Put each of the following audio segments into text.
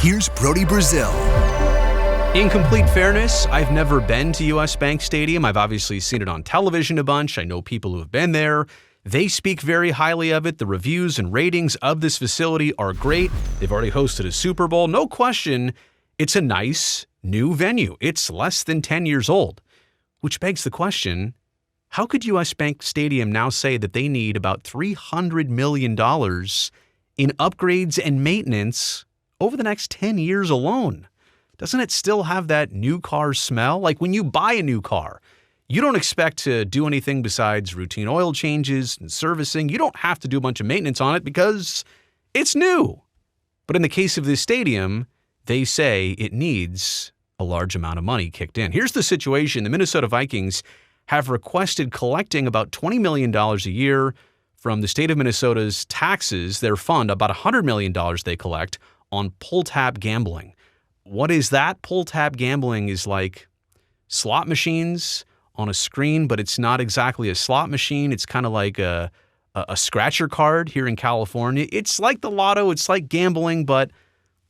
Here's Brody Brazil. In complete fairness, I've never been to US Bank Stadium. I've obviously seen it on television a bunch. I know people who have been there. They speak very highly of it. The reviews and ratings of this facility are great. They've already hosted a Super Bowl. No question, it's a nice new venue. It's less than 10 years old, which begs the question, how could US Bank Stadium now say that they need about $300 million in upgrades and maintenance over the next 10 years alone? Doesn't it still have that new car smell? Like when you buy a new car, you don't expect to do anything besides routine oil changes and servicing. You don't have to do a bunch of maintenance on it because it's new. But in the case of this stadium, they say it needs a large amount of money kicked in. Here's the situation. The Minnesota Vikings have requested collecting about $20 million a year from the state of Minnesota's taxes, their fund, about $100 million they collect on pulltab gambling. What is that? Pull-tab gambling is like slot machines on a screen, but it's not exactly a slot machine. It's kind of like a scratcher card here in California. It's like the lotto. It's like gambling, but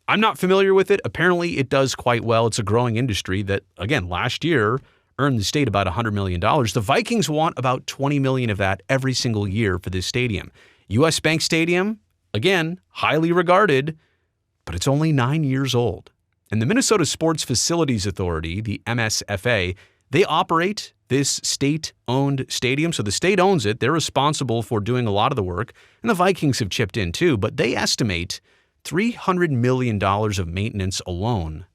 I'm not familiar with it. Apparently, it does quite well. It's a growing industry that, again, last year earned the state about $100 million. The Vikings want about $20 million of that every single year for this stadium. US Bank Stadium, again, highly regarded, but it's only 9 years old. And the Minnesota Sports Facilities Authority, the MSFA, they operate this state-owned stadium. So the state owns it. They're responsible for doing a lot of the work. And the Vikings have chipped in too. But they estimate $300 million of maintenance alone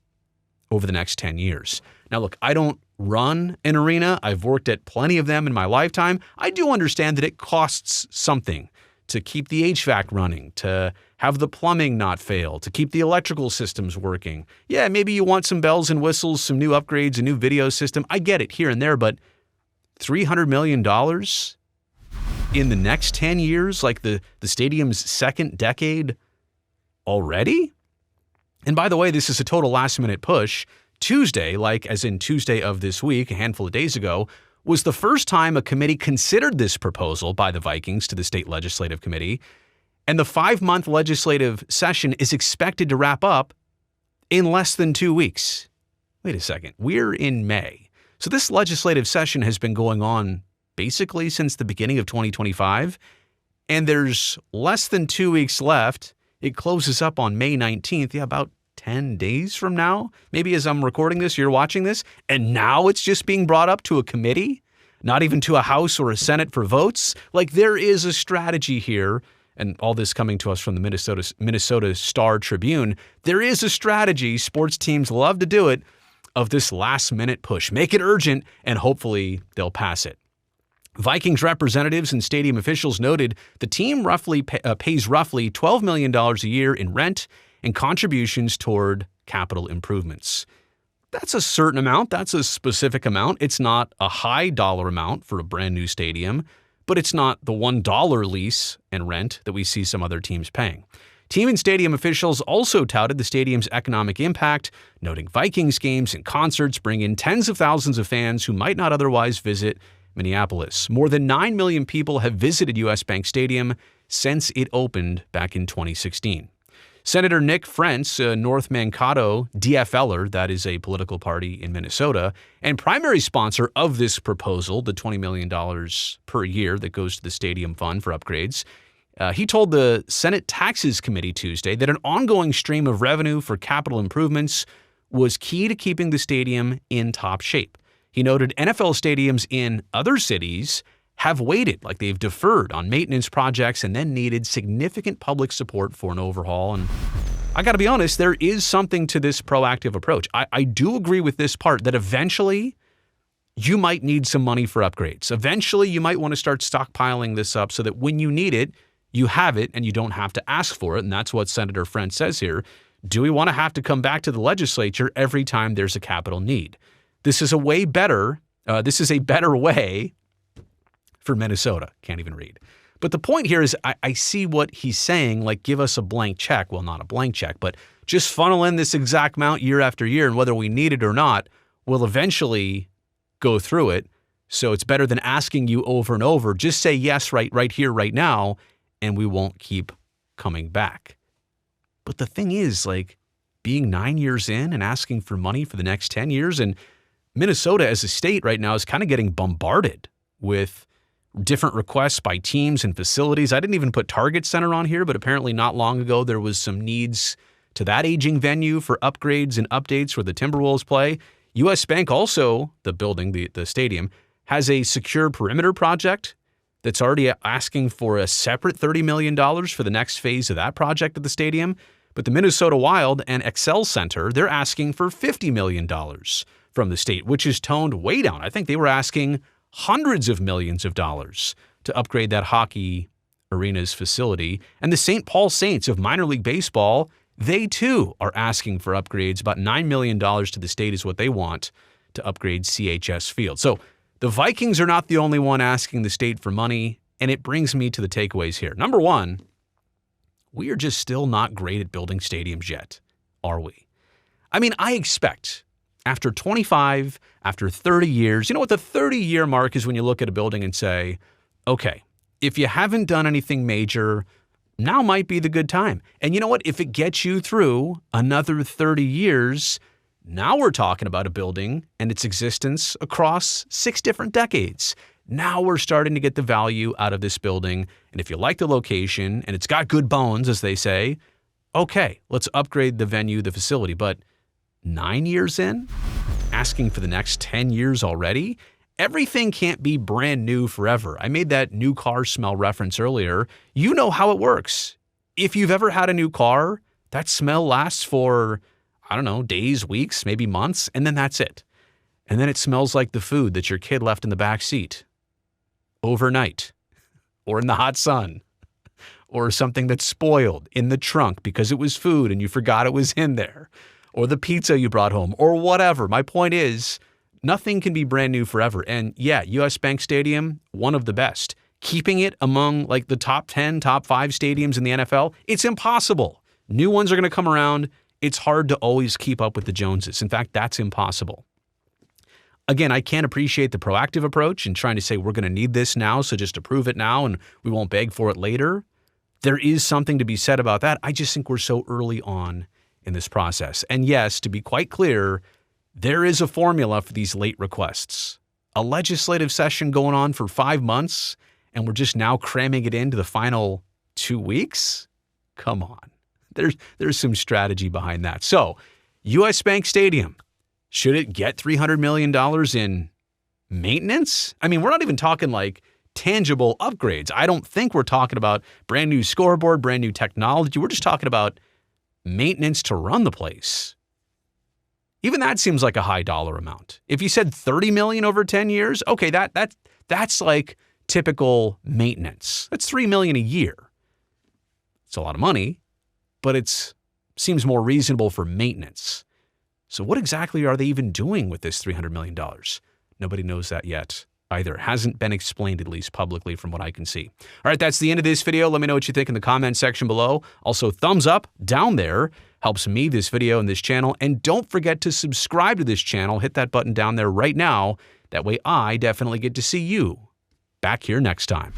over the next 10 years. Now, look, I don't run an arena. I've worked at plenty of them in my lifetime. I do understand that it costs something to keep the HVAC running, to have the plumbing not fail, to keep the electrical systems working. Yeah, maybe you want some bells and whistles, some new upgrades, a new video system. I get it here and there, but $300 million in the next 10 years, like the stadium's second decade already? And by the way, this is a total last-minute push. Tuesday, like as in Tuesday of this week, a handful of days ago, was the first time a committee considered this proposal by the Vikings to the state legislative committee, and the 5-month legislative session is expected to wrap up in less than 2 weeks. Wait a second, we're in May. So this legislative session has been going on basically since the beginning of 2025, and there's less than 2 weeks left. It closes up on May 19th, about 10 days from now, maybe as I'm recording this, you're watching this, and now it's just being brought up to a committee, not even to a House or a Senate for votes. Like there is a strategy here, and all this coming to us from the Minnesota Star Tribune. There is a strategy, sports teams love to do it, of this last-minute push. Make it urgent, and hopefully they'll pass it. Vikings representatives and stadium officials noted the team pays roughly $12 million a year in rent and contributions toward capital improvements. That's a certain amount. That's a specific amount. It's not a high dollar amount for a brand new stadium, but it's not the $1 lease and rent that we see some other teams paying. Team and stadium officials also touted the stadium's economic impact, noting Vikings games and concerts bring in tens of thousands of fans who might not otherwise visit Minneapolis. More than 9 million people have visited US Bank Stadium since it opened back in 2016. Senator Nick Frentz, a North Mankato DFLer, that is a political party in Minnesota, and primary sponsor of this proposal, the $20 million per year that goes to the stadium fund for upgrades, he told the Senate Taxes Committee Tuesday that an ongoing stream of revenue for capital improvements was key to keeping the stadium in top shape. He noted NFL stadiums in other cities have waited, like they've deferred on maintenance projects and then needed significant public support for an overhaul. And I got to be honest, there is something to this proactive approach. I do agree with this part that eventually you might need some money for upgrades. Eventually you might want to start stockpiling this up so that when you need it, you have it and you don't have to ask for it. And that's what Senator Frentz says here. Do we want to have to come back to the legislature every time there's a capital need? This is a better way for Minnesota. Can't even read. But the point here is I see what he's saying, like give us a blank check. Well, not a blank check, but just funnel in this exact amount year after year, and whether we need it or not, we'll eventually go through it. So it's better than asking you over and over. Just say yes right here, right now, and we won't keep coming back. But the thing is, like, being 9 years in and asking for money for the next 10 years. And Minnesota as a state right now is kind of getting bombarded with different requests by teams and facilities. I didn't even put Target Center on here, but apparently not long ago there was some needs to that aging venue for upgrades and updates where the Timberwolves play. U.S. Bank also, the building, the stadium, has a secure perimeter project that's already asking for a separate $30 million for the next phase of that project at the stadium. But the Minnesota Wild and Excel Center, they're asking for $50 million from the state, which is toned way down. I think they were asking hundreds of millions of dollars to upgrade that hockey arena's facility. And the St. Paul Saints of minor league baseball, they too are asking for upgrades. About $9 million to the state is what they want to upgrade CHS Field. So the Vikings are not the only one asking the state for money, and it brings me to the takeaways here. Number one, we are just still not great at building stadiums yet, are we? I mean, I expect after 25, after 30 years, you know what the 30-year mark is when you look at a building and say, okay, if you haven't done anything major, now might be the good time. And you know what? If it gets you through another 30 years, now we're talking about a building and its existence across 6 different decades. Now we're starting to get the value out of this building. And if you like the location and it's got good bones, as they say, okay, let's upgrade the venue, the facility. But 9 years in, asking for the next 10 years already? Everything can't be brand new forever. I made that new car smell reference earlier. You know how it works. If you've ever had a new car, that smell lasts for, I don't know, days, weeks, maybe months, and then that's it. And then it smells like the food that your kid left in the back seat overnight, or in the hot sun, or something that's spoiled in the trunk because it was food and you forgot it was in there, or the pizza you brought home, or whatever. My point is, nothing can be brand new forever. And yeah, U.S. Bank Stadium, one of the best. Keeping it among like the top 10, top 5 stadiums in the NFL, it's impossible. New ones are going to come around. It's hard to always keep up with the Joneses. In fact, that's impossible. Again, I can't appreciate the proactive approach and trying to say we're going to need this now, so just approve it now and we won't beg for it later. There is something to be said about that. I just think we're so early on in this process. And yes, to be quite clear, there is a formula for these late requests. A legislative session going on for 5 months, and we're just now cramming it into the final 2 weeks? Come on. There's some strategy behind that. So, U.S. Bank Stadium, should it get $300 million in maintenance? I mean, we're not even talking like tangible upgrades. I don't think we're talking about brand new scoreboard, brand new technology. We're just talking about maintenance to run the place. Even that seems like a high dollar amount. If you said $30 million over 10 years, okay, that's like typical maintenance. That's $3 million a year. It's a lot of money, but it seems more reasonable for maintenance. So what exactly are they even doing with this $300 million? Nobody knows that yet either. Hasn't been explained, at least publicly, from what I can see. All right, that's the end of this video. Let me know what you think in the comment section below. Also, thumbs up down there helps me, this video, and this channel. And don't forget to subscribe to this channel. Hit that button down there right now. That way I definitely get to see you back here next time.